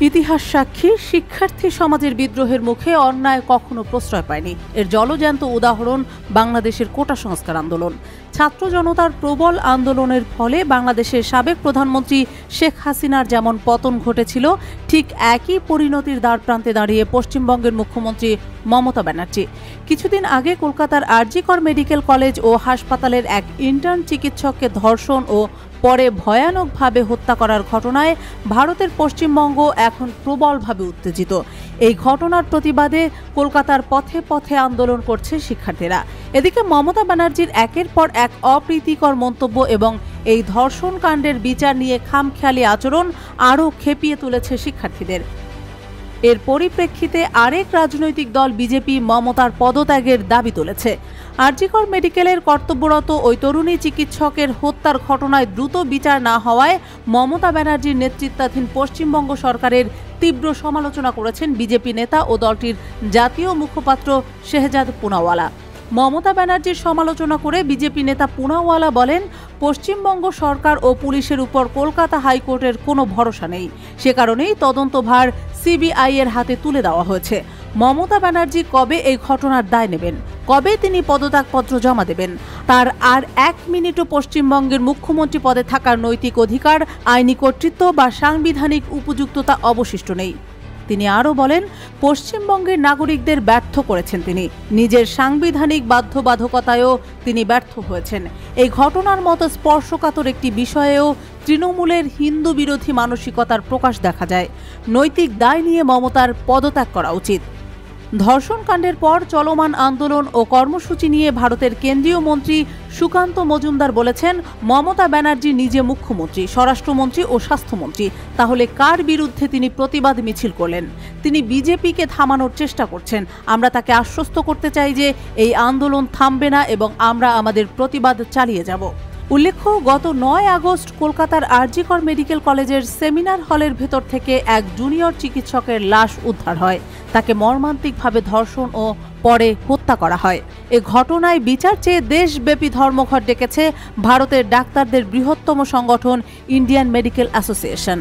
ইতিহাস সাক্ষী শিক্ষার্থী সমাজের বিদ্রোহের মুখে অন্যায় কখনো প্রশ্রয় পায়নি। এর জলজ্যান্ত উদাহরণ বাংলাদেশের কোটা সংস্কার আন্দোলন। ছাত্র জনতার প্রবল আন্দোলনের ফলে বাংলাদেশের সাবেক প্রধানমন্ত্রী শেখ হাসিনার যেমন পতন ঘটেছিল, ঠিক একই পরিণতির দ্বারপ্রান্তে দাঁড়িয়ে পশ্চিমবঙ্গের মুখ্যমন্ত্রী মমতা ব্যানার্জি। কিছুদিন আগে কলকাতার আরজিকর মেডিকেল কলেজ ও হাসপাতালের এক ইন্টার্ন চিকিৎসককে ধর্ষণ ও পরে ভয়ানকভাবে হত্যা করার ঘটনায় ভারতের পশ্চিমবঙ্গ এখন প্রবলভাবে উত্তেজিত। এই ঘটনার প্রতিবাদে কলকাতার পথে পথে আন্দোলন করছে শিক্ষার্থীরা। এদিকে মমতা ব্যানার্জির একের পর এক অপ্রীতিকর মন্তব্য এবং এই ধর্ষণ কাণ্ডের বিচার নিয়ে খামখেয়ালি আচরণ আরও খেপিয়ে তুলেছে শিক্ষার্থীদের। এর পরিপ্রেক্ষিতে আরেক রাজনৈতিক দল বিজেপি মমতার পদত্যাগের দাবি তুলেছে। আরজিকর মেডিকেলের কর্তব্যরত ওই তরুণী চিকিৎসকের হত্যার ঘটনায় দ্রুত বিচার না হওয়ায় মমতা ব্যানার্জির নেতৃত্বাধীন পশ্চিমবঙ্গ সরকারের তীব্র সমালোচনা করেছেন বিজেপি নেতা ও দলটির জাতীয় মুখপাত্র শেহজাদ পুনাওয়ালা। মমতা ব্যানার্জির সমালোচনা করে বিজেপি নেতা পুনাওয়ালা বলেন, পশ্চিমবঙ্গ সরকার ও পুলিশের উপর কলকাতা হাইকোর্টের কোনো ভরসা নেই। সে কারণেই তদন্তভার সিবিআই এর হাতে তুলে দেওয়া হয়েছে। মমতা ব্যানার্জি কবে এই ঘটনার দায় নেবেন, কবে তিনি পদত্যাগপত্র জমা দেবেন, তার আর এক মিনিটও পশ্চিমবঙ্গের মুখ্যমন্ত্রী পদে থাকার নৈতিক অধিকার, আইনি কর্তৃত্ব বা সাংবিধানিক উপযুক্ততা অবশিষ্ট নেই। তিনি আরও বলেন, পশ্চিমবঙ্গের নাগরিকদের ব্যর্থ করেছেন তিনি, নিজের সাংবিধানিক বাধ্যবাধকতায়ও তিনি ব্যর্থ হয়েছেন। এই ঘটনার মতো স্পর্শকাতর একটি বিষয়েও তৃণমূলের হিন্দু বিরোধী মানসিকতার প্রকাশ দেখা যায়। নৈতিক দায় নিয়ে মমতার পদত্যাগ করা উচিত। ধর্ষণ কাণ্ডের পর চলমান আন্দোলন ও কর্মসূচি নিয়ে ভারতের কেন্দ্রীয় মন্ত্রী সুকান্ত মজুমদার বলেছেন, মমতা ব্যানার্জি নিজে মুখ্যমন্ত্রী, স্বরাষ্ট্রমন্ত্রী ও স্বাস্থ্যমন্ত্রী, তাহলে কার বিরুদ্ধে তিনি প্রতিবাদ মিছিল করলেন? তিনি বিজেপিকে থামানোর চেষ্টা করছেন। আমরা তাকে আশ্বস্ত করতে চাই যে এই আন্দোলন থামবে না এবং আমরা আমাদের প্রতিবাদ চালিয়ে যাব। উল্লেখ্য, গত ৯ আগস্ট কলকাতার আরজিকর মেডিকেল কলেজের সেমিনার হলের ভেতর থেকে এক জুনিয়র চিকিৎসকের লাশ উদ্ধার হয়। তাকে মর্মান্তিকভাবে ধর্ষণ ও পরে হত্যা করা হয়। এ ঘটনায় বিচার চেয়ে দেশব্যাপী ধর্মঘট ডেকেছে ভারতের ডাক্তারদের বৃহত্তম সংগঠন ইন্ডিয়ান মেডিকেল অ্যাসোসিয়েশন।